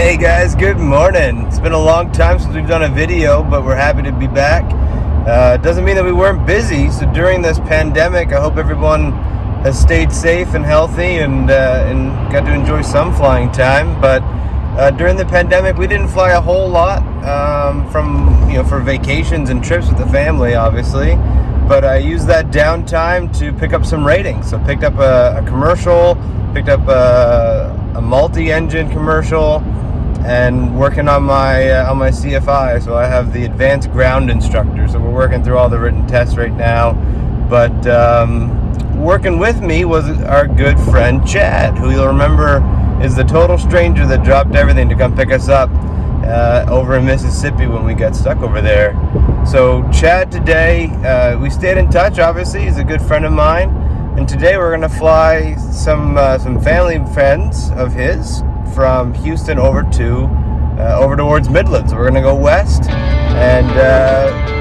Hey guys, good morning. It's been a long time since we've done a video, but we're happy to be back. It doesn't mean that we weren't busy. So during this pandemic, I hope everyone has stayed safe and healthy and got to enjoy some flying time. But during the pandemic, we didn't fly a whole lot for vacations and trips with the family, obviously. But I used that downtime to pick up some ratings. So picked up a commercial, picked up a multi-engine commercial, and working on my CFI. So I have the advanced ground instructor. So we're working through all the written tests right now. But working with me was our good friend Chad, who you'll remember is the total stranger that dropped everything to come pick us up over in Mississippi when we got stuck over there. So Chad today, we stayed in touch. Obviously, he's a good friend of mine, and today we're gonna fly some family and friends of his from Houston over towards Midlands. We're gonna go west, and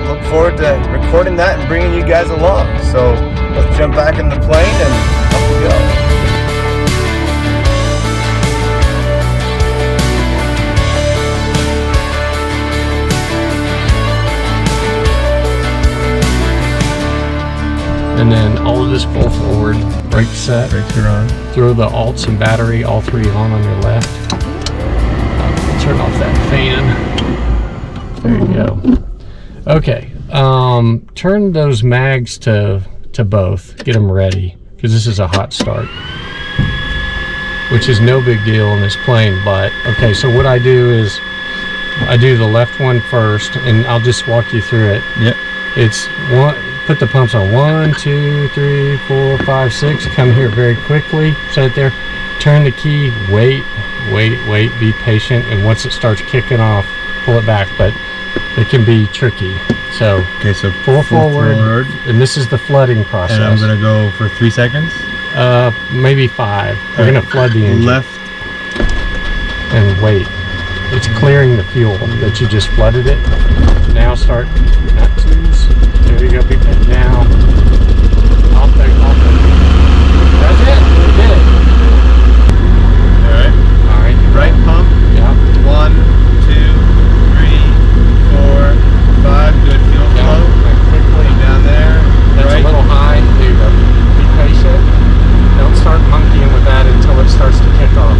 look forward to recording that and bringing you guys along. So let's jump back in the plane and off we go. And then all of this full forward, brake set, brakes are on. Throw the alts and battery, all three on your left. We'll turn off that fan. There you go. Okay, turn those mags to both, get them ready, because this is a hot start, which is no big deal in this plane. But okay, so what I do is I do the left one first, and I'll just walk you through it. Yep. It's one. Put the pumps on 1, 2, 3, 4, 5, 6. Come here very quickly. Set it there. Turn the key. Wait. Be patient. And once it starts kicking off, pull it back. But it can be tricky. So okay, so full forward. And this is the flooding process. And I'm gonna go for 3 seconds. Maybe 5. We're gonna flood the engine. Left. And wait. It's clearing the fuel that you just flooded it. Now start not twos. There you go, big head down. Off there. That's it. We did it. Alright. Right pump. Yeah. 1, 2, 3, 4, 5. Good fuel flow. Quickly. Down there. That's right. a little high. There you go. Be patient. Don't start monkeying with that until it starts to kick off.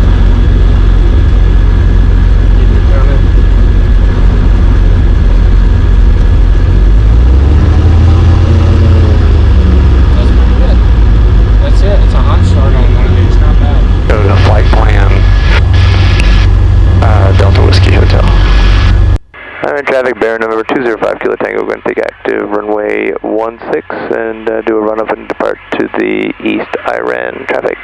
Keep it coming. It's a hot start on one of these, not bad. Go to flight plan, Delta Whiskey Hotel. I'm in traffic, Baron number 205 Kilo Tango, going to take active runway 16 and do a run up and depart to the east Iran traffic.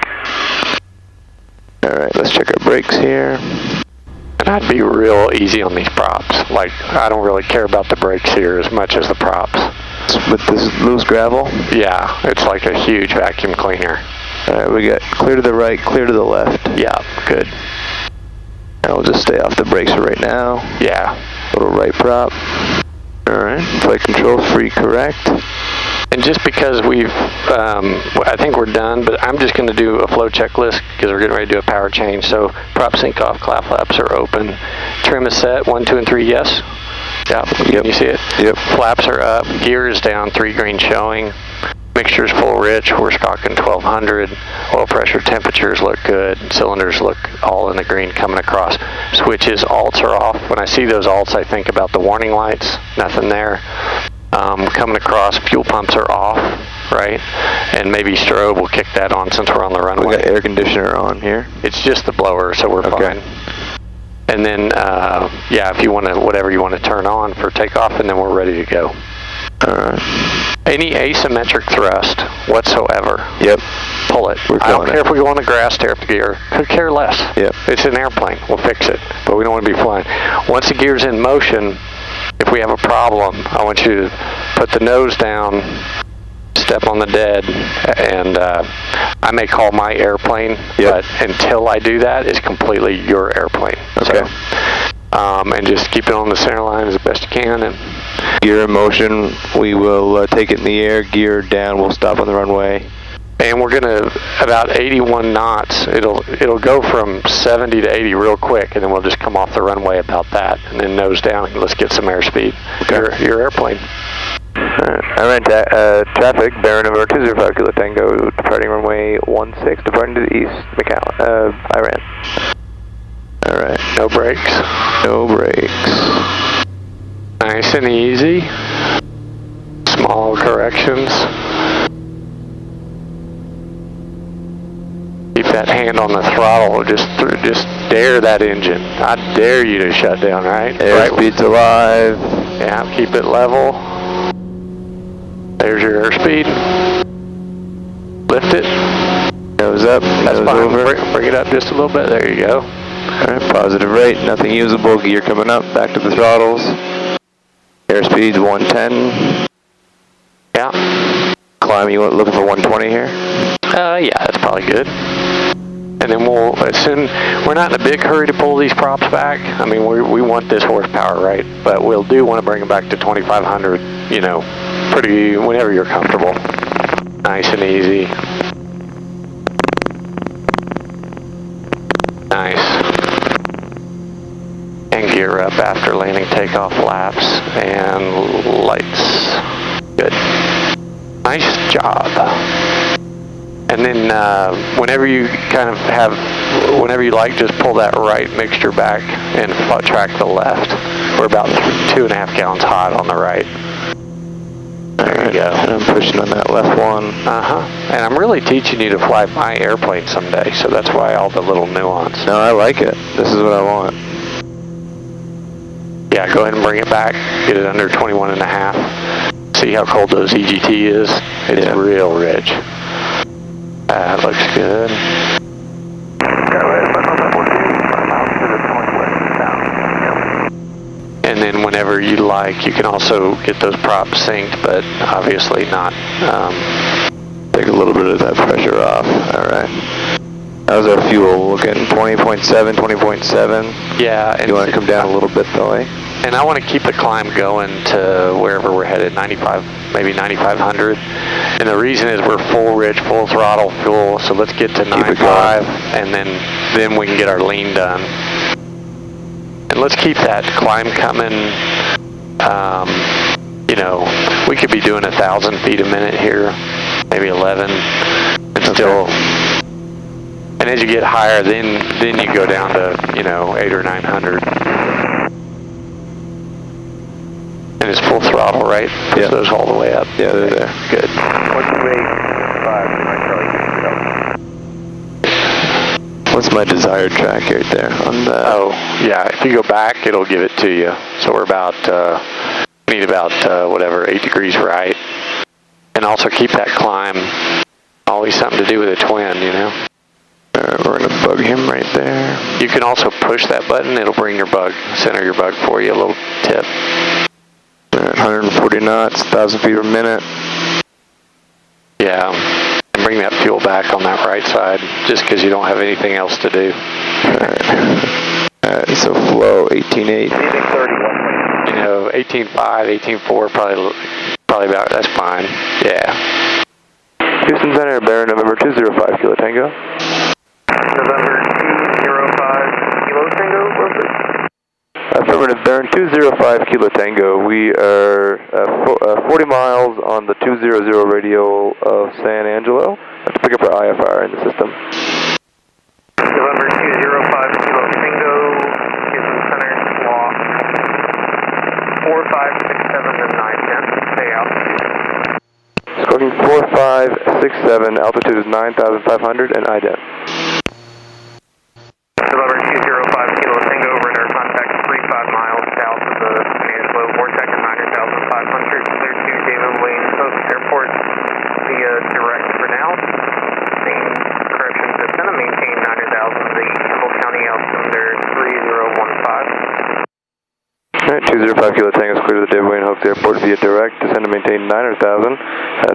Alright, let's check our brakes here. And I'd be real easy on these props. Like, I don't really care about the brakes here as much as the props. With this loose gravel? Yeah, it's like a huge vacuum cleaner. Alright, we got clear to the right, clear to the left. Yeah, good. And we'll just stay off the brakes for right now. Yeah. Little right prop. Alright, flight control free correct. And just because I think we're done, but I'm just going to do a flow checklist because we're getting ready to do a power change. So prop sync off, clap flaps are open. Trim is set, 1, 2, and 3, yes. Yep. Can you see it? Yep. Flaps are up, gear is down, 3 green showing. Mixture's full rich, we're stocking 1200. Oil pressure, temperatures look good. Cylinders look all in the green coming across. Switches, alts are off. When I see those alts, I think about the warning lights. Nothing there. Coming across, fuel pumps are off, right? And maybe strobe will kick that on since we're on the runway. We got air conditioner on here. It's just the blower, so we're fine. And then, if you want to, whatever you want to turn on for takeoff, and then we're ready to go. Alright. Any asymmetric thrust whatsoever. Yep. Pull it. I don't care if we go on the grass tariff gear. Could care less. Yep. It's an airplane. We'll fix it. But we don't want to be flying. Once the gear's in motion, if we have a problem, I want you to put the nose down, step on the dead, and I may call my airplane, but until I do that, it's completely your airplane. Okay. So, and just keep it on the center line as best you can. And gear in motion, we will take it in the air. Gear down, we'll stop on the runway. And we're gonna, about 81 knots, it'll go from 70 to 80 real quick, and then we'll just come off the runway about that, and then nose down, and let's get some airspeed. Okay. Your airplane. I ran traffic, Baron over 205 Kilo Tango, departing runway 16, departing to the east, Macau, Iran. Alright. No brakes. No brakes. Nice and easy. Small corrections. Keep that hand on the throttle. Just dare that engine. I dare you to shut down, right? Airspeed's alive. Yeah, keep it level. There's your airspeed. Lift it. Nose up. That's nose fine. over. Bring it up just a little bit. There you go. Alright, positive rate. Nothing usable. Gear coming up. Back to the throttles. Airspeed's 110. Yeah. Climb, you looking for 120 here? Yeah, that's probably good. And then we're not in a big hurry to pull these props back. I mean, we want this horsepower, right? But we'll want to bring them back to 2,500, you know, whenever you're comfortable. Nice and easy. Nice. And gear up after landing takeoff flaps and lights. Good. Nice job. And then whenever you like, just pull that right mixture back and track the left. We're about 2.5 gallons hot on the right. There you go. And I'm pushing on that left one. And I'm really teaching you to fly my airplane someday, so that's why all the little nuance. No, I like it. This is what I want. Yeah, go ahead and bring it back. Get it under 21.5. See how cold those EGT is? It's real rich. That looks good. And then whenever you like, you can also get those props synced, but obviously not. Take a little bit of that pressure off. Alright. How's our fuel? We're getting 20.7, 20.7. Yeah. And you want to come down a little bit though, eh? And I want to keep the climb going to wherever we're headed, 95, maybe 9,500. And the reason is we're full throttle fuel, so let's get to 9.5, and then we can get our lean done. And let's keep that climb coming. You know, we could be doing 1,000 feet a minute here, maybe 11, and still. And as you get higher, then you go down to, you know, 800 or 900. And it's full throttle, right? Yeah. Those all the way up. Yeah, they're there. Good. What's my desired track right there on the? Oh, yeah. If you go back, it'll give it to you. So we're we need about whatever, 8 degrees right. And also keep that climb. Always something to do with a twin, you know. Alright, we're gonna bug him right there. You can also push that button. It'll bring your bug, center your bug for you. A little tip. 140 knots, 1,000 feet per minute. Yeah, and bring that fuel back on that right side, just because you don't have anything else to do. Alright, so flow 18.8. You know, 18.5, 18.4, probably about, that's fine. Yeah. Houston Center, Baron, November 205 Kilo Tango. November 205 Kilo Tango, Wilson. Affirmative, Baron 205 Kilo Tango. We are 40 miles on the 200 radio of San Angelo. Let's pick up our IFR in the system. November 205 Kilo Tango, Houston Center, loft 4567 to 910. Stay out. Squawking 4567, altitude is 9,500 and IDEM. November 205 Kilo Tango, radar contact 35 miles south of the San Angelo vortex, 9,500. Clear to David Lane Post Airport via direct for now. Same correction descent and maintain 9,000. The Campbell County altimeter 3015. Alright, 205 Kilo Tango is clear to the David Wayne Hope Airport via direct. Descend and maintain 900,000.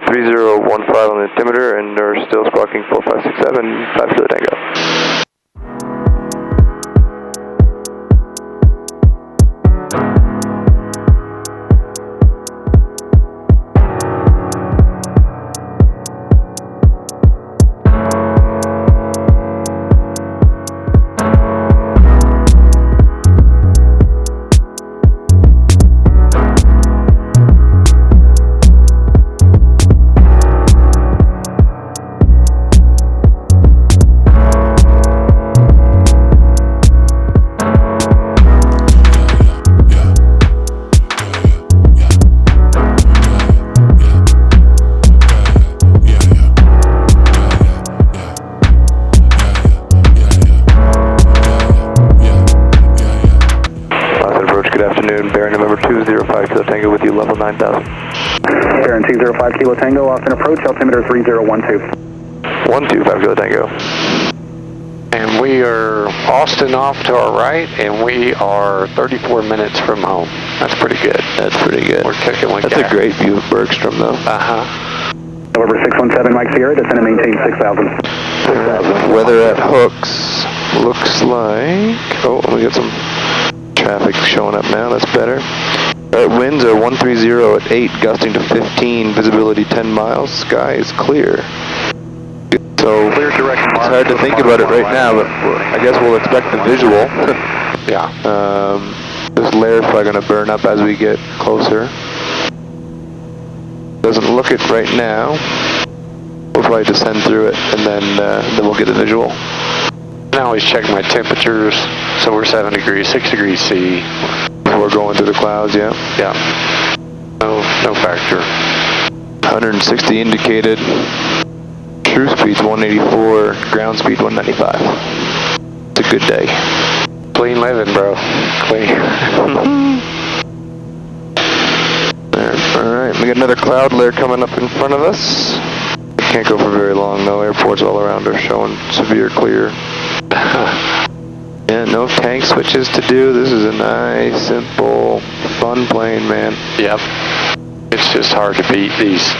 3015 on the altimeter, and we're still squawking 4567, 5 Kilo Tango. you level 9,000. Baron 205 Kilo Tango, Austin approach, altimeter 3012. 125 Kilo Tango. And we are Austin off to our right, and we are 34 minutes from home. That's pretty good. That's pretty good. We're kicking like That's that. a great view of Bergstrom, though. November 617 Mike Sierra, descend and maintain 6,000. Weather at Hooks looks like... Oh, we got some traffic showing up now. That's better. Winds are 130 at 8, gusting to 15, visibility 10 miles. Sky is clear. So it's hard to think about it right now, but I guess we'll expect the visual. Yeah. This layer is probably going to burn up as we get closer. Doesn't look it right now. We'll probably descend through it, and then we'll get a visual. I always check my temperatures, so we're 7 degrees, 6 degrees C. We're going through the clouds, yeah. Yeah. No factor. 160 indicated. True speed's 184, ground speed 195. It's a good day. Clean living, bro. Clean. Alright, we got another cloud layer coming up in front of us. Can't go for very long though, airports all around are showing severe clear. Yeah, no tank switches to do. This is a nice, simple, fun plane, man. Yep. It's just hard to beat these.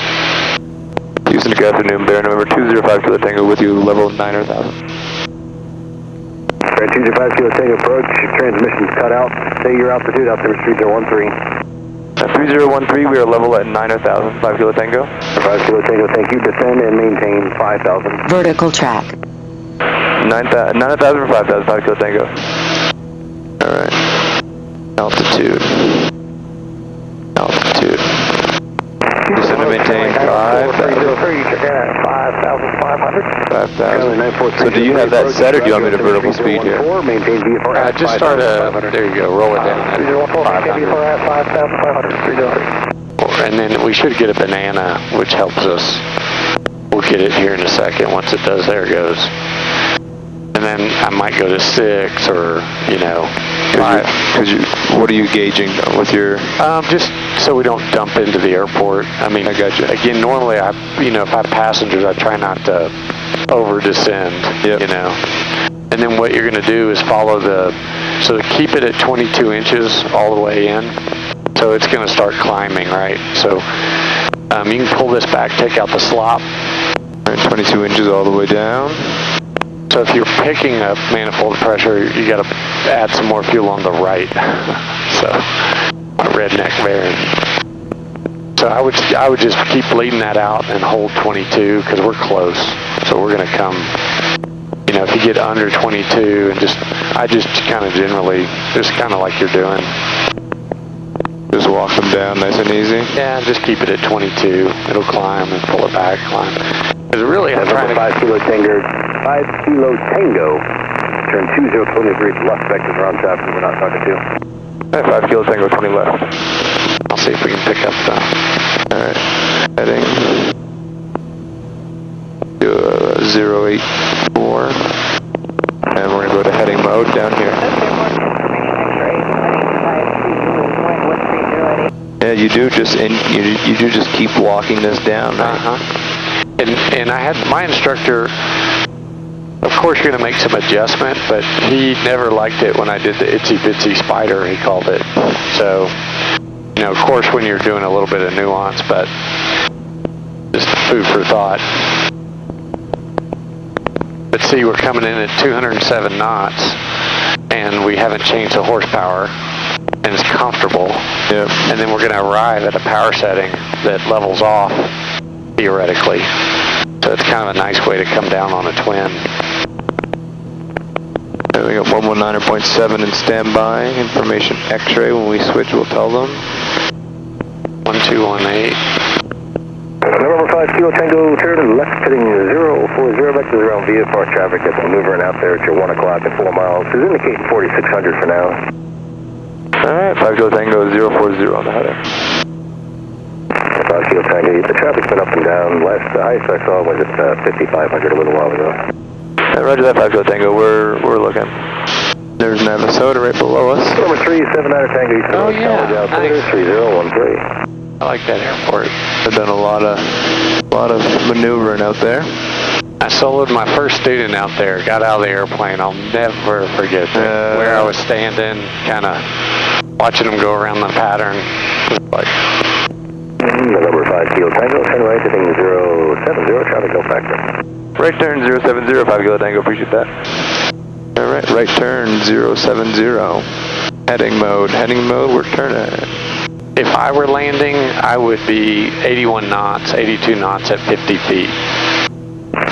Houston, good afternoon. Bear number 205 Kilo Tango with you, level 9 or 1,000. Bear 205 Kilo Tango approach, your transmission's cut out. Stay your altitude, altimeter 3013. 3013, we are level at 9 or 1,000, 5 Kilo Tango. 5 Kilo Tango, thank you. Descend and maintain 5,000. Vertical track. 9,000 or 5,000, 5 Kilo Tango. Alright. Altitude. Descend and maintain 5,000. 5,000. So do you have that set, or do you want me to vertical speed here? Just start there you go, roll it down at 500. And then we should get a banana, which helps us. We'll get it here in a second. Once it does, there it goes. And then I might go to 6 or, 5. What are you gauging with your... Just so we don't dump into the airport. I mean, I got you. Again, normally, if I have passengers, I try not to over-descend, Yep. And then what you're going to do is follow so to keep it at 22 inches all the way in. So it's going to start climbing, right? So you can pull this back, take out the slop. All right, 22 inches all the way down. So if you're picking up manifold pressure, you got to add some more fuel on the right. So, my redneck Baron. So I would just keep bleeding that out and hold 22 because we're close. So we're going to come, if you get under 22 and I just kind of generally, just kind of like you're doing. Just walk them down nice and easy? Yeah, just keep it at 22. It'll climb and pull it back, climb. Because really I'm trying to... 5 Kilo Tango, 5 Kilo Tango. Turn 20 degrees left, vectors are on top, we're not talking to. 5 Kilo Tango, 20 left. I'll see if we can pick up the... Alright, heading. 084. And we're going to go to heading mode down here. Yeah, you do just keep walking this down, right? And I had my instructor, of course you're going to make some adjustment, but he never liked it when I did the itsy bitsy spider, he called it. So, of course when you're doing a little bit of nuance, but just food for thought. But see, we're coming in at 207 knots, and we haven't changed the horsepower, and it's comfortable. Yep. And then we're going to arrive at a power setting that levels off, theoretically. So it's kind of a nice way to come down on a twin. Okay, we got 119.7 in standby. Information X-ray. When we switch, we'll tell them. 1218. November 5 Kilo Tango, turn left heading 040, back to around IFR traffic that's maneuvering out there at your 1 o'clock at 4 miles. Is indicating 4600 for now. Alright, 5 Kilo Tango 040 on the header. 5 Kilo Tango, the traffic's been up and down. The highest I saw was at 5500 a little while ago. Roger that, 5 Kilo Tango, we're looking. There's Navasota right below us. Number 379 Tango East. Oh, yeah, nice. 3013. I like that airport. I've done a lot of maneuvering out there. I soloed my first student out there, got out of the airplane. I'll never forget that. Where I was standing, kind of watching them go around the pattern. Like, Number 5 Kilo Tango, turn right heading 070, traffic no factor. Right turn 070, 5 Kilo Tango, appreciate that. Alright, right turn 070. Heading mode, we're turning. if I were landing, I would be 81 knots, 82 knots at 50 feet. 5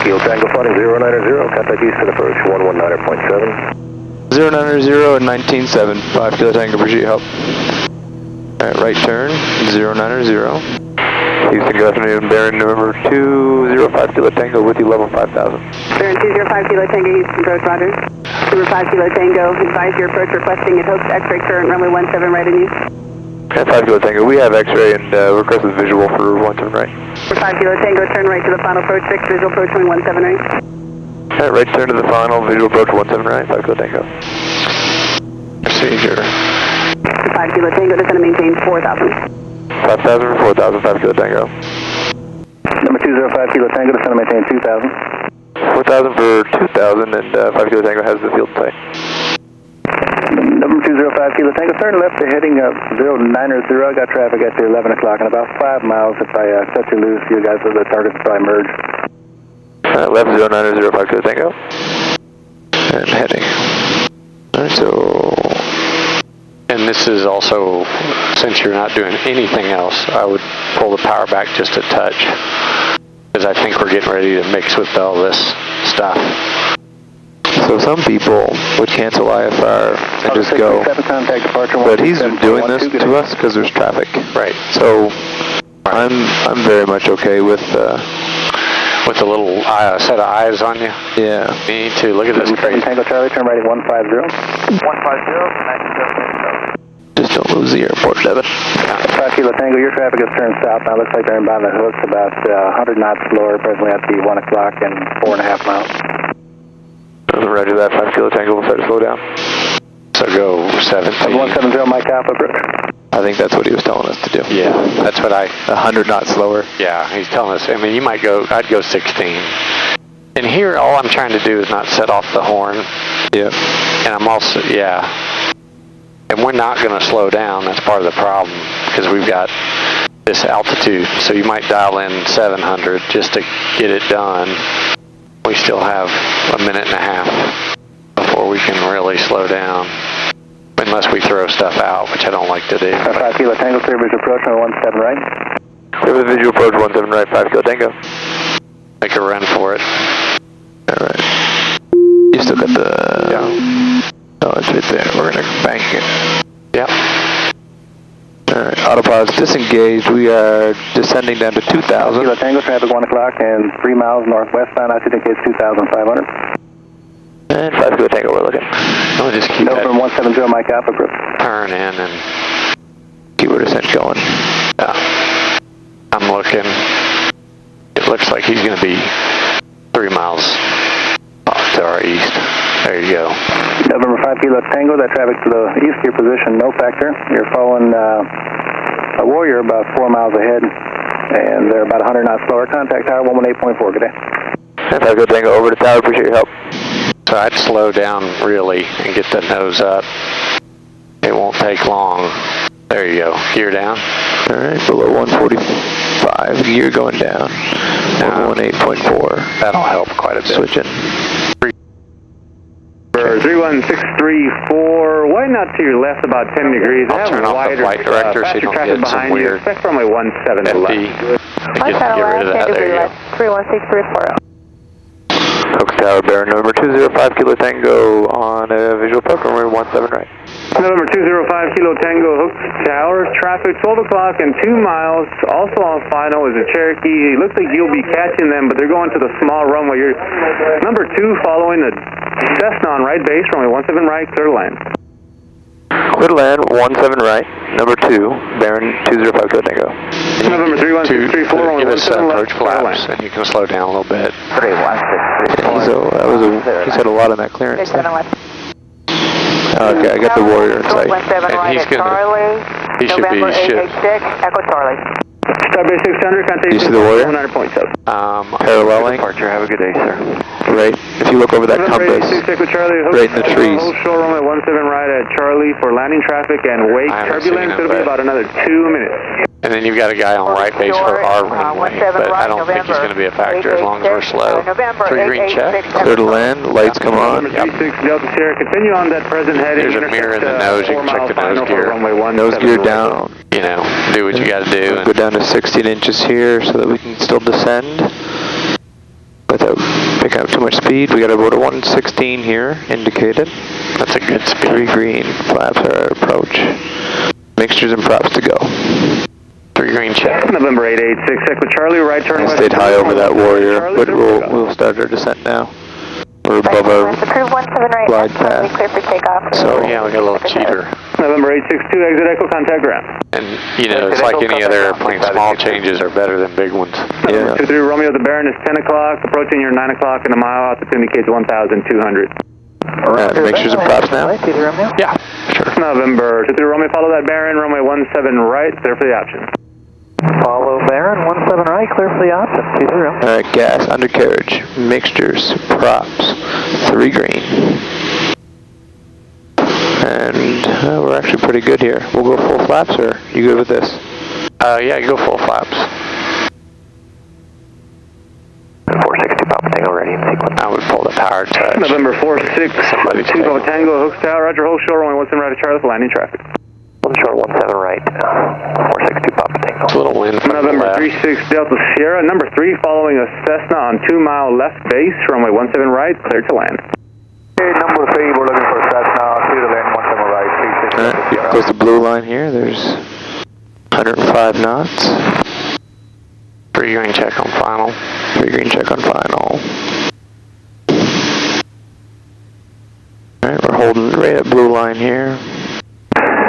Kilo Tango, flighting 090, contact Eastern approach 119.7. 090 and 19.7, 5 Kilo Tango, appreciate your help. Alright, right turn, 090. Houston, good afternoon, Baron, November 205 Kilo Tango with you, level 5000. Baron 205 Kilo Tango, Houston, approach, roger. Number 5 Kilo Tango, advise your approach requesting at Hope's X-ray current, runway 17 right in you. Okay, 5 Kilo Tango, we have X-ray and request a visual for 17 right. Number 5 Kilo Tango, turn right to the final approach 6, visual approach 17 right. Alright, right turn to the final, visual approach 17 right, 5 Kilo Tango. Procedure. 5 Kilo Tango, descend and maintain 4,000. 5,000 for 4,000, 5 Kilo Tango. Number 205 Kilo Tango, descend and maintain 2,000. 4,000 for 2,000 and 5 Kilo Tango has the field play. Number 205 Kilo Tango, turn left to heading 090. I got traffic at the 11 o'clock and about 5 miles. If I cut you loose, you guys, the target will probably merge. Left 090, 5 Kilo Tango. And heading. Alright, so... And this is also, since you're not doing anything else, I would pull the power back just a touch. Because I think we're getting ready to mix with all this stuff. So some people would cancel IFR and just go, but he's doing this to us because there's traffic. Right. So I'm very much okay with a little set of eyes on you. Yeah. Me too. Look at this crazy. Tango Charlie, turn right at 150. 150, just don't lose the airport, Devin. 5 Kilo Tango, your traffic has turned south. Now looks like they're inbound the hooks about 100 knots slower, presently at the 1 o'clock and 4.5 miles. Roger that, 5 Kilo Tango, we'll start to slow down. So go 17. 170, Mike Alpha, approach. I think that's what he was telling us to do. Yeah, that's what 100 knots slower. Yeah, he's telling us, I mean, you might go, I'd go 16. And here, all I'm trying to do is not set off the horn. Yeah. And I'm also, and we're not going to slow down. That's part of the problem because we've got this altitude. So you might dial in 700 just to get it done. We still have a minute and a half before we can really slow down. Unless we throw stuff out, which I don't like to do. 5 Kilo Tango, clear visual approach on 17 right. Clear visual approach 17 right, 5 Kilo Tango. Make a run for it. Alright. You still got the... Yeah. Oh, it's right there. We're going to bank it. Yep. Alright, autopause disengaged. We are descending down to 2,000. Kilo Tango, traffic 1 o'clock and 3 miles northwestbound. I think it's 2,500. And 5 Kilo Tango, we're looking. I'll just keep that 170, Mike Alpha, group. turn in and keep our descent going. yeah. I'm looking. It looks like he's going to be 3 miles off to our east. There you go. November 5 Kilo Tango, that traffic to the east of your position, no factor. You're following a Warrior about 4 miles ahead, and they're about 100 knots slower. Contact tower 118.4, good day. 5 Kilo Tango, over to tower, appreciate your help. So I'd slow down really and get the nose up. It won't take long. There you go. Gear down. Alright, below 145, gear going down. 118.4. That'll help quite a bit. Switching. 31634, widen out to your left about 10 degrees. I'll turn off the flight director so you don't get some weird Expect runway 17 to left. Get rid of that. There you go. 31634. Oaks Tower, Baron, November 205 Kilo Tango on a visual approach, runway 17 right. November 205 Kilo Tango, Hook Tower, traffic 12 o'clock and 2 miles. Also on final is a Cherokee. It looks like you'll be catching them, but they're going to the small runway. You're number 2 following the Cessna on right base, runway 17 right, clear to land. Clear to land, 17 right, number 2, Baron 205 Kilo Tango. November 31634, runway give us 17 approach left, clear to flaps, land. and you can slow down a little bit. 31634. He's had a lot in that clearance. Okay, I got the Warrior in sight. 17 And right he's at gonna- Charlie. He should November be, 886, Echo Charlie. Starbase 600, contact You see the Warrior? 100.7. Paralleling. Departure, have a good day, sir. Right. If you look over that November compass, 86, Echo Charlie. right in the trees. Hold shore runway 17 right at Charlie for landing traffic and wake I haven't turbulence. seen him, It'll be but- about another 2 minutes. And then you've got a guy on right base for our runway, 17 but I right, don't think he's November going to be a factor as long as we're slow. November 3 green check. 886, clear to land, lights come on. Number 36, Delta Sierra, continue on that present heading. There's a mirror in the nose, you can check the nose gear. Nose gear down. You know, do what you got to do. Go down to 16 inches here so that we can still descend without picking up too much speed. We got about a 116 here indicated. That's a good speed. 3 green, flaps are approach. Mixtures and props to go. 3 green check. November 886, Echo Charlie, right turn I west. stayed high over that Warrior, Charlie, but clear we'll start our descent now. We're above our Approve 17 right. glide path. Clear for takeoff. So Yeah, we got a little cheater. November 862, exit Echo, contact ground. And, you know, it's like any other airplane, small changes are better than big ones. Yeah. 23 Romeo, the Baron is 10 o'clock, approaching your 9 o'clock in a mile, altitude indicates 1,200. mixtures and props now. Yeah, sure. November 23 Romeo, follow that Baron, runway 17 right, clear for the option. Follow Baron, 17 right, clear for the option, 20. Alright, gas, undercarriage, mixtures, props, 3 green. And we're actually pretty good here. We'll go full flaps, or you good with this? Yeah, go full flaps. 460 Papa Tango ready in sequence. I would pull the power touch. November 46, Somebody 2 Tango, hooks tower, roger, hold shore, runway 17 right at Charlie for landing traffic. On short 17 right, 460 Papa Tango. It's a little wind from the November left. 36 Delta Sierra, number 3 following a Cessna on 2 mile left base, runway 17 right, clear to land. Okay, number 3, we're looking for Cessna, clear to land, 17 right, 36. Alright, goes the blue line here. There's 105 knots. 3 green check on final. 3 green check on final. Alright, we're holding right at blue line here.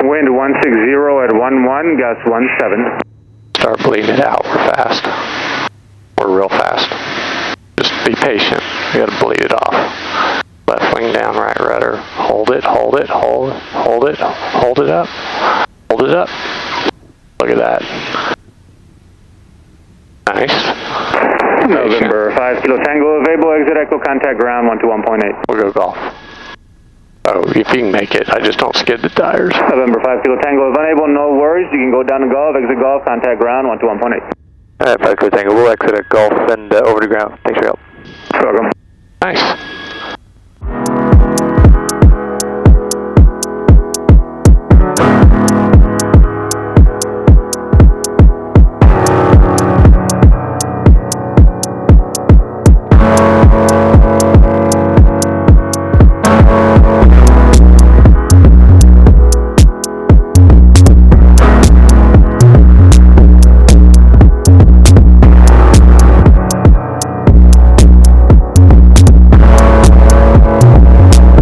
Wind 160 at 11, gust 17. Start bleeding it out. We're fast. We're real fast. Just be patient. We got to bleed it off. Left wing down, right rudder. Hold it, hold it, hold it, hold it, hold it up. Hold it up. Look at that. Nice. November 5 Kilo Tango available, exit Echo, contact ground 121.8. We'll go golf. Oh, if you can make it, I just don't skid the tires. November 5 Kilo Tango, if unable, no worries, you can go down to golf, exit golf, contact ground 121.8. Alright, 5 Kilo Tango, we'll exit at Gulf and over to ground. Thanks for your help. Welcome. Nice.